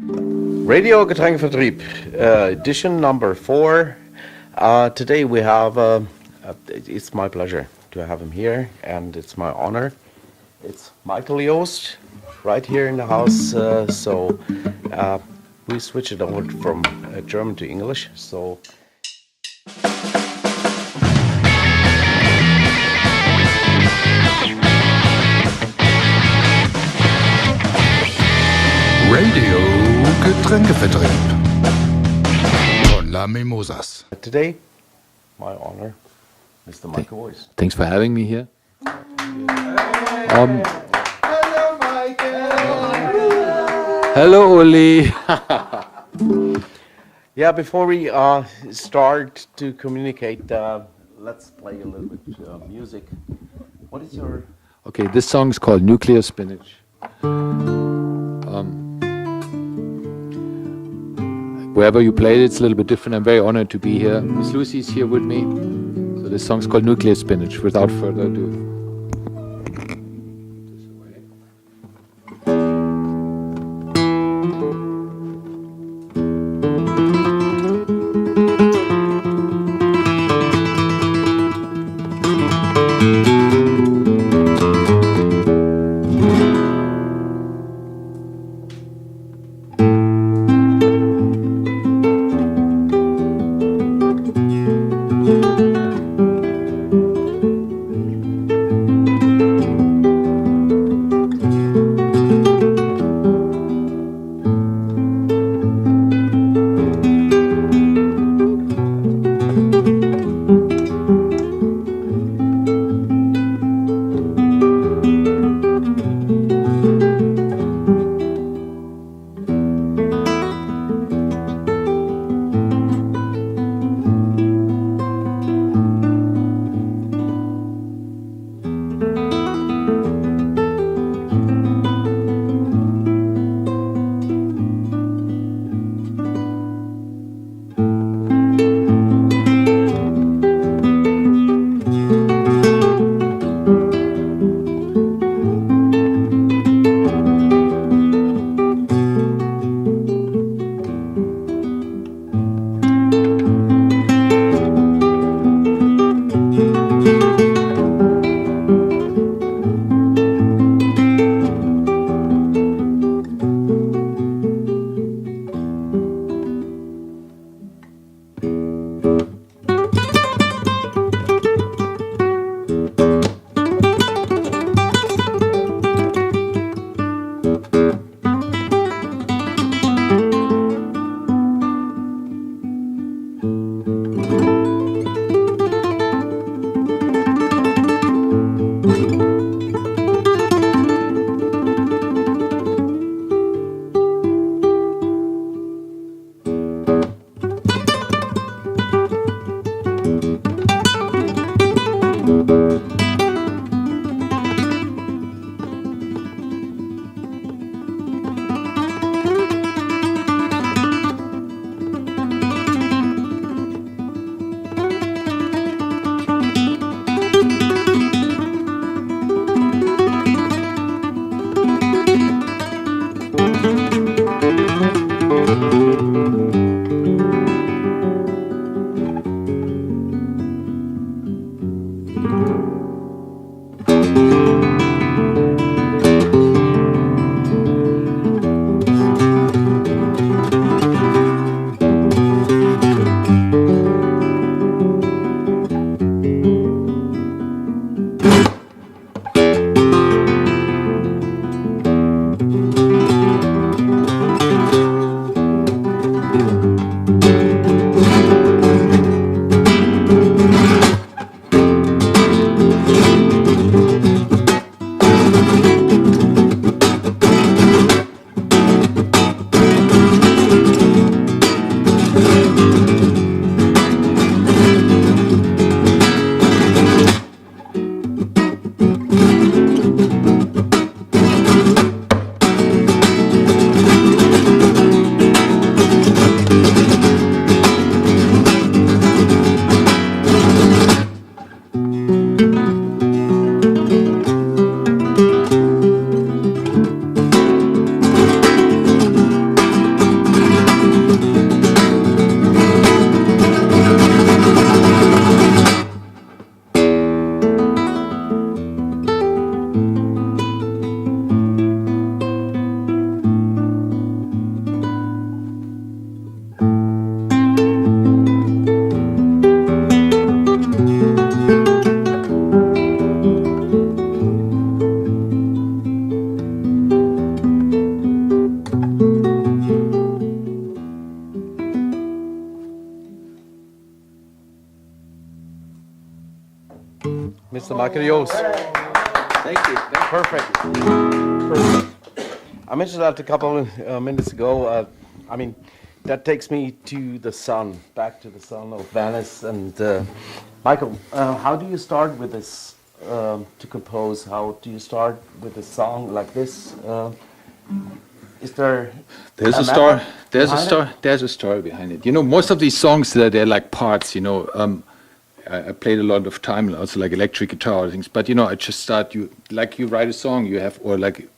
Radio Getränkevertrieb, edition number 4. Today we have, it's my pleasure to have him here, and it's my honor. It's Michael Jost, right here in the house. We switch it over from German to English. So. Radio Getränkevertrieb von La Mimosas. Today, my honor, Mr. Michael Jost. Thanks for having me here. Hello, Michael. Hello, Uli. Yeah, before we start to communicate, let's play a little bit music. What is your... Okay, this song is called Nuclear Spinach. Wherever you played, it's a little bit different. I'm very honored to be here. Miss Lucy's here with me. So this song's called Nuclear Spinach. Without further ado. Mr. Michael Jost. Thank you. Perfect. Perfect. I mentioned that a couple of minutes ago. I mean, that takes me to the sun, back to the sun of Venice. And Michael, how do you start with this to compose? How do you start with a song like this? Is there? There's a story. There's a story behind it. You know, most of these songs they're like parts. You know, I played a lot of time, also like electric guitar or things. But you know, I just start. You write a song. You have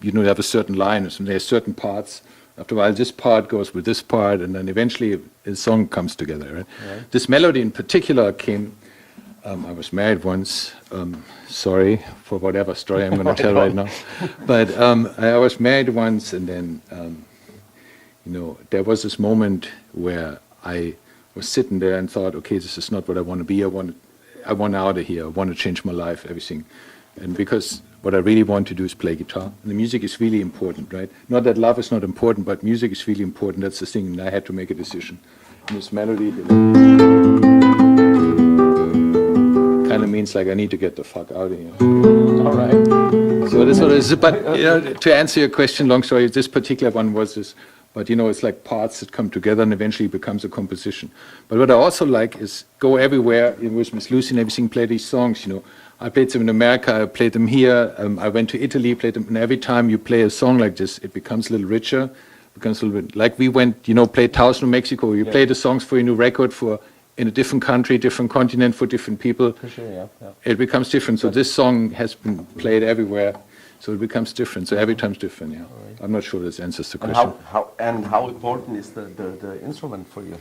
you have a certain line or something. There's certain parts. After a while, this part goes with this part, and then eventually a song comes together. Right? Right. This melody in particular came. I was married once. Sorry for whatever story I'm going to tell right now. But I was married once, and then you know, there was this moment where I was sitting there and thought, okay, this is not what I want to be. I want out of here. I want to change my life, everything. And because what I really want to do is play guitar. And the music is really important, right? Not that love is not important, but music is really important. That's the thing. And I had to make a decision. And this melody kind of means like I need to get the fuck out of here. All right. So this what it is. But you know, to answer your question, long story, this particular one was this. But you know, it's like parts that come together and eventually becomes a composition. But what I also like is go everywhere with Miss Lucy and everything, play these songs. You know, I played them in America, I played them here. I went to Italy, played them. And every time you play a song like this, it becomes a little richer. Becomes a little bit like we went, you know, played Taos, New Mexico. You play the songs for your new record in a different country, different continent for different people. For sure, yeah. It becomes different. So this song has been played everywhere. So it becomes different. So every time's different. Yeah, right. I'm not sure this answers the question. And how important is the instrument for you?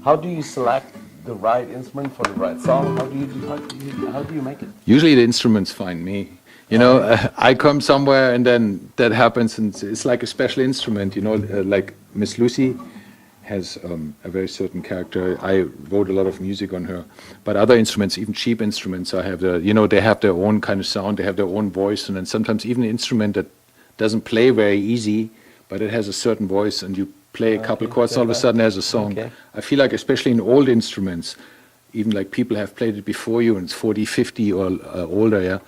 How do you select the right instrument for the right song? How do you make it? Usually the instruments find me. You know, I come somewhere and then that happens, and it's like a special instrument. You know, like Miss Lucy has a very certain character. I wrote a lot of music on her, but other instruments, even cheap instruments, they have their own kind of sound, they have their own voice, and then sometimes even an instrument that doesn't play very easy, but it has a certain voice, and you play a couple chords, and all of a sudden there's a song. Okay. I feel like, especially in old instruments, even like people have played it before you, and it's 40, 50 or older, yeah.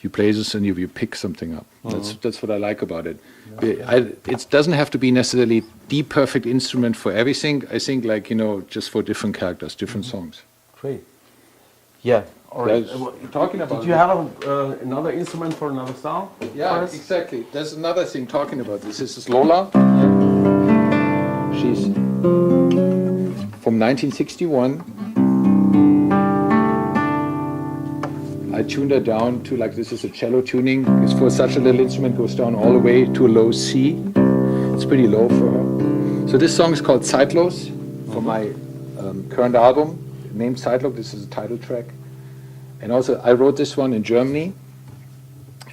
You play this and you pick something up. That's what I like about it. It doesn't have to be necessarily the perfect instrument for everything. I think, like, you know, just for different characters, different songs. Great. Yeah. All right. Talking about. Did you have another instrument for another song? Yeah, exactly. There's another thing talking about this. This is Lola. She's from 1961. I tuned her down to, like, this is a cello tuning. Because for such a little instrument, goes down all the way to a low C. It's pretty low for her. So this song is called ZEITLOS for my current album, named ZEITLOS. This is a title track. And also, I wrote this one in Germany.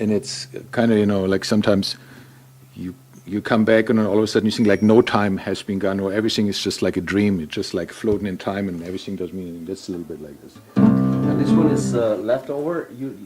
And it's kind of, you know, like sometimes you come back and then all of a sudden you think like no time has been gone, or everything is just like a dream. It's just like floating in time and everything does meaning. That's a little bit like this. And this one is leftover. You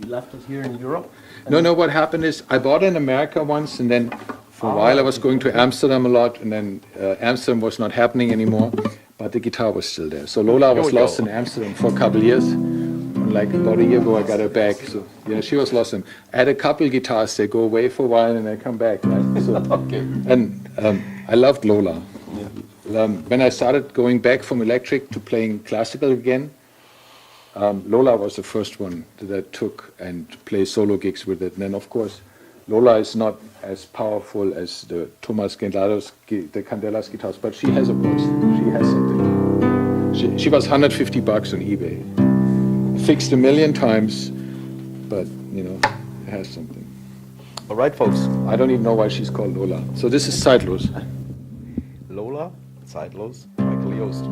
left it here in Europe? No. What happened is I bought it in America once, and then for a while I was going to Amsterdam a lot, and then Amsterdam was not happening anymore, but the guitar was still there. So Lola was lost in Amsterdam for a couple of years. And like about a year ago, I got her back. So yeah, she was lost. I had a couple guitars. They go away for a while and they come back. Right? So, okay. And I loved Lola. Yeah. When I started going back from electric to playing classical again. Lola was the first one that I took and play solo gigs with it. And then, of course, Lola is not as powerful as the Thomas Gendalos, the Candelas guitars, but she has a voice. She has something. She was $150 on eBay. Fixed 1 million times, but, you know, it has something. All right, folks. I don't even know why she's called Lola. So this is ZEITLOS. Lola, ZEITLOS, Michael Jost.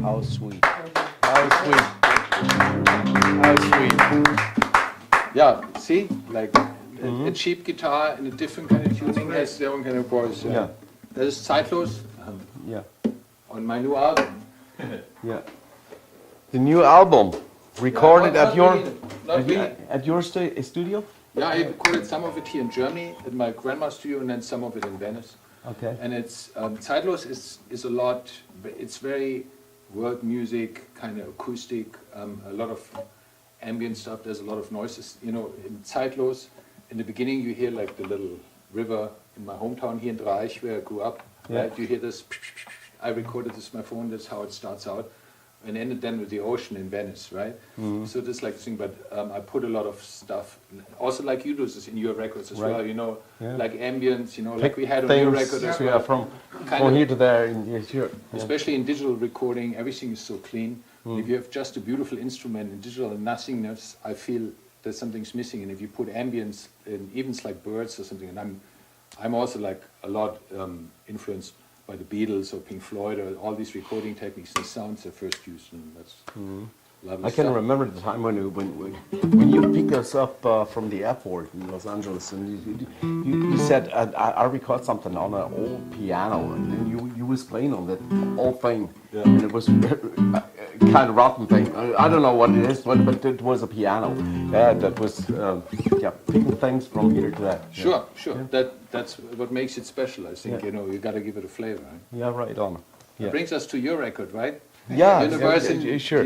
How sweet. How sweet. How sweet. Yeah, see, like a cheap guitar and a different kind of tuning has their own kind of voice. Yeah. That is ZEITLOS Yeah. on my new album. Yeah. The new album recorded Not at your really, not really. at your studio. Yeah, I recorded some of it here in Germany at my grandma's studio, and then some of it in Venice. Okay. And it's ZEITLOS is a lot. It's very world music, kind of acoustic, a lot of ambient stuff. There's a lot of noises. You know, in ZEITLOS, in the beginning you hear like the little river in my hometown here in Reich, where I grew up. Yeah. Right? You hear this. I recorded this with my phone. That's how it starts out. And ended then with the ocean in Venice, right? So this like thing, but I put a lot of stuff, also like you do this in your records as Right. well, you know, Yeah. like ambience, you know, Pick like we had on your things, record as yeah, well. from Kind of- here to there. Yeah, sure. Yeah. Especially in digital recording, everything is so clean. Mm. If you have just a beautiful instrument in digital and nothingness, I feel that something's missing. And if you put ambience in even like birds or something, and I'm also like a lot influenced by the Beatles or Pink Floyd or all these recording techniques and sounds they first used, and that's lovely I can stuff. remember the time when you picked us up from the airport in Los Angeles, and you said I record something on an old piano, and then you was playing on that old thing, and it was kind of rotten thing. I don't know what it is, but it was a piano. That was picking things from here to there. Sure, sure. That's what makes it special, I think. Yeah. You know, you got to give it a flavor. Right? Yeah, right on. Yeah, That brings us to your record, right? yeah, University. sure.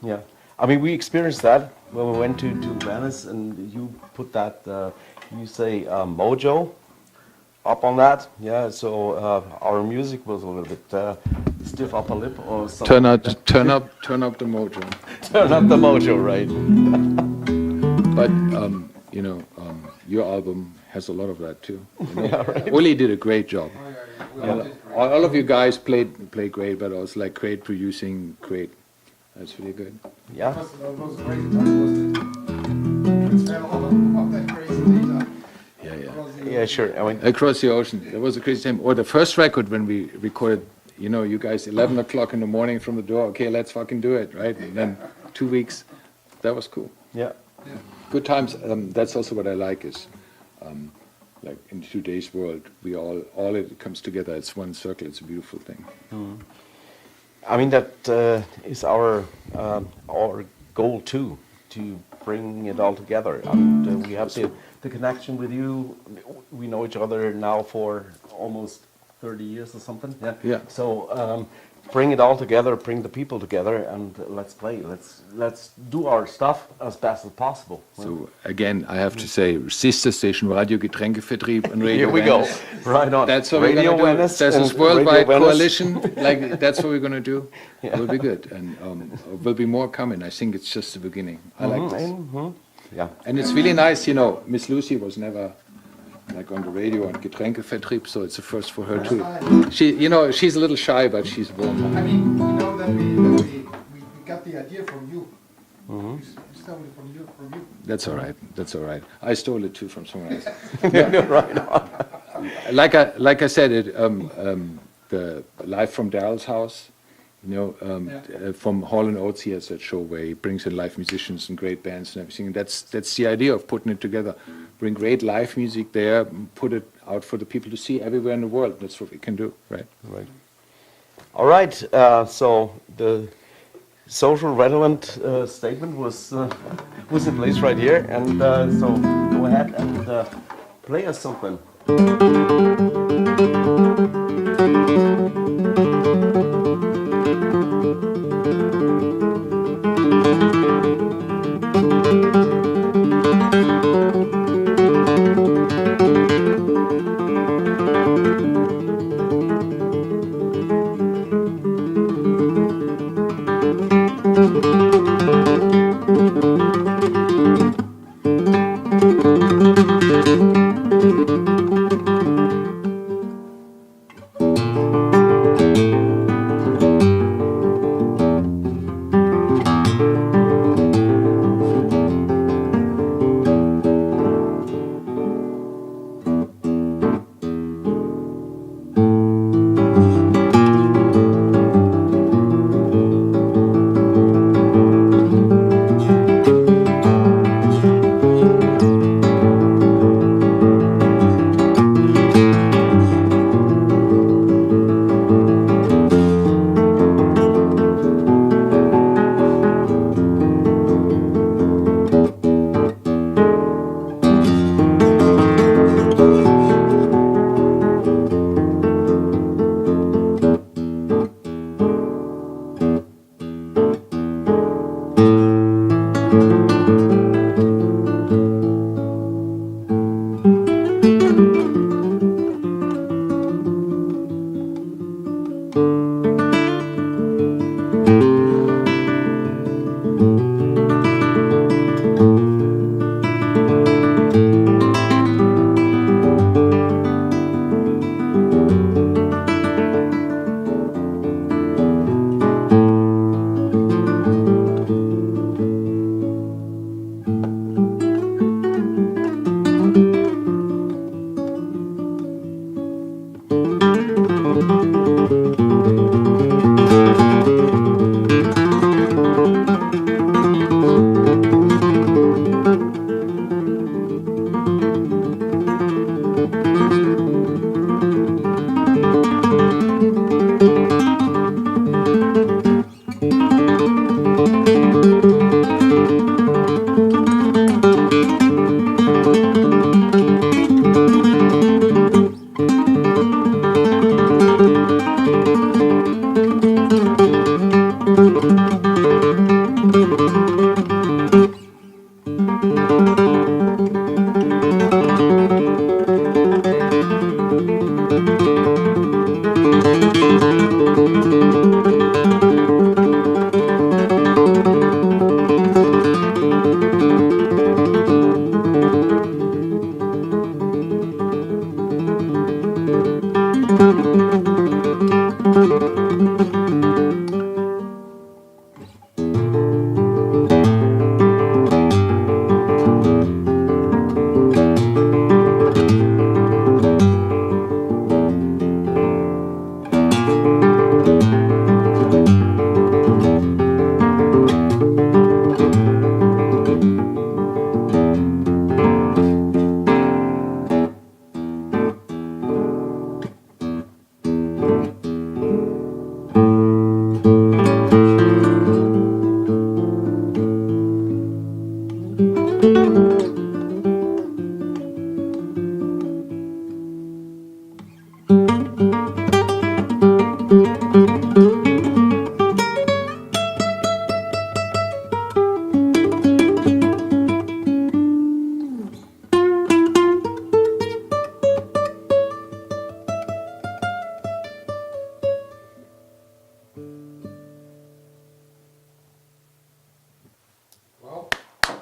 Yeah, I mean, we experienced that when we went to Venice, and you put that, you say, mojo up on that. Yeah, so our music was a little bit stiff upper lip or something. Turn up the mojo. Turn up the mojo, right? But you know, your album has a lot of that too. You know? Uli did a great job. All of you guys played great, but also like great producing, great. That's really good. Yeah, It was a crazy time, wasn't it? Transfer all of that crazy data. Yeah. yeah, sure. I mean, Across the ocean. That was a crazy time. Or the first record when we recorded, you know, you guys 11 o'clock in the morning from the door, okay, let's fucking do it, right? And then 2 weeks, that was cool. yeah, Good times. That's also what I like is, like in today's world, we all it comes together. It's one circle. It's a beautiful thing. I mean that is our goal too, to bring it all together. And we have the connection with you. We know each other now for almost 30 years or something. Yeah. Yeah. So bring it all together, bring the people together, and let's play. Let's do our stuff as best as possible. So again, I have to say, sister station Radio Getränkevertrieb and Radio Here we go. Venice. Right on. That's what we're Radio gonna do. Venice There's this and worldwide Radio Venice. coalition. Like that's what we're gonna do. It will be good, and will be more coming. I think it's just the beginning. I like this, Yeah. and it's really nice. You know, Miss Lucy was never like on the radio on Getränkevertrieb, so it's a first for her too. She, you know, she's a little shy, but she's warm. I mean, you know that we got the idea from you. We stole it from you. That's all right. That's all right. I stole it too from someone else. Right on. Like I said, it the live from Daryl's house. You know, from Hall and Oates, he has that show where he brings in live musicians and great bands and everything. And that's the idea of putting it together. Bring great live music there, put it out for the people to see everywhere in the world. That's what we can do, right? Right. All right. So the social relevant statement was in place right here, and so go ahead and play us something.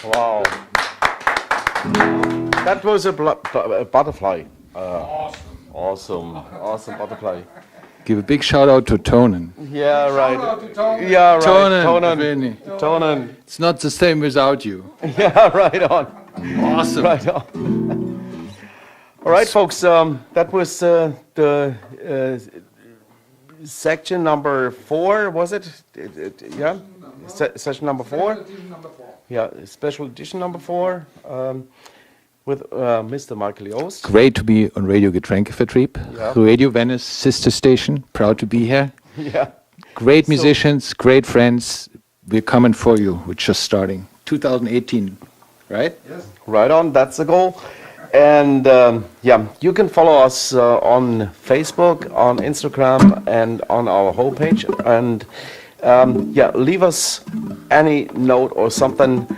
Wow. That was a butterfly. Awesome butterfly. Give a big shout out to Tonen. Yeah, right. Yeah, right. Tonen, Vinny. Tonen. It's not the same without you. Yeah, right on. Awesome. Right on. All right, folks. That was the section number 4. Was it? Yeah. Session number 4. Yeah, special edition number 4. With Mr. Michael Jost. Great to be on Radio Getränkevertrieb. Yeah. Radio Venice, sister station. Proud to be here. Yeah. Great musicians, great friends. We're coming for you. We're just starting. 2018, right? Yes. Right on, that's the goal. And yeah, you can follow us on Facebook, on Instagram, and on our homepage. And yeah, leave us any note or something.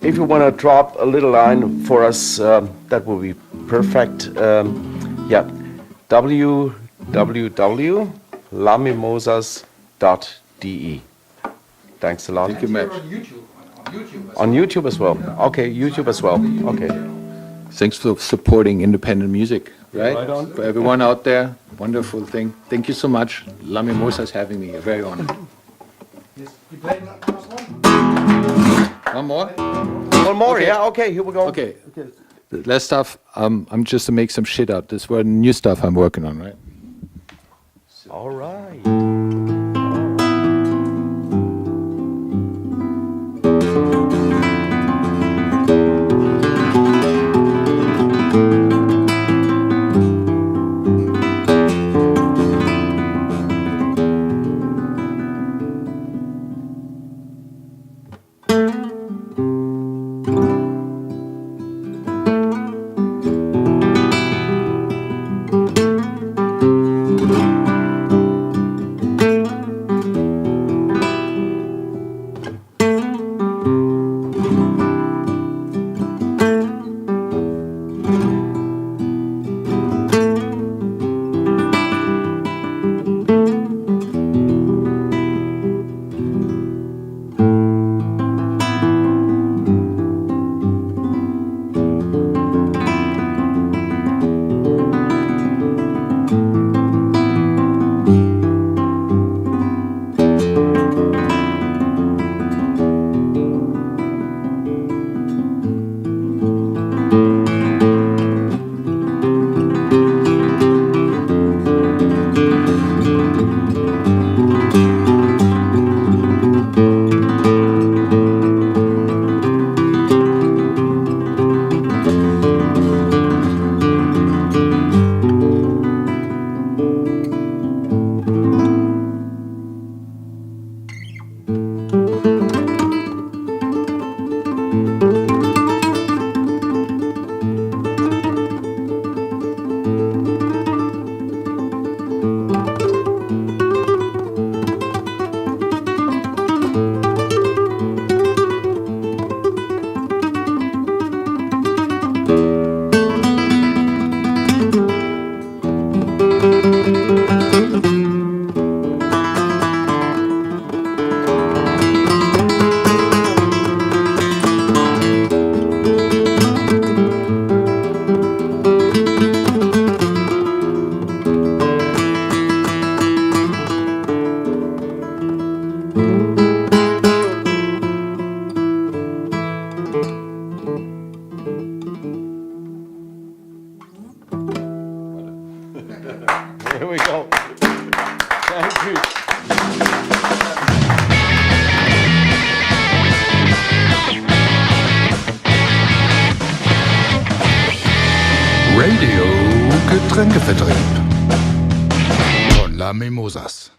If you want to drop a little line for us, that would be perfect. Yeah, www.lamimosas.de. Thanks a lot. Thank you, Matt. On YouTube. On YouTube as well. Okay, YouTube as well. Okay. Thanks for supporting independent music, right? Right on. For everyone out there, wonderful thing. Thank you so much. La Mimosa is having me. Very honored. Yes. You play last one? One more? One more, Okay. yeah, okay, here we go. Okay. The last stuff, I'm just to make some shit up. This was new stuff I'm working on, right? All right. Here we go. Thank you. Radio Getränkevertrieb von La Mimosas.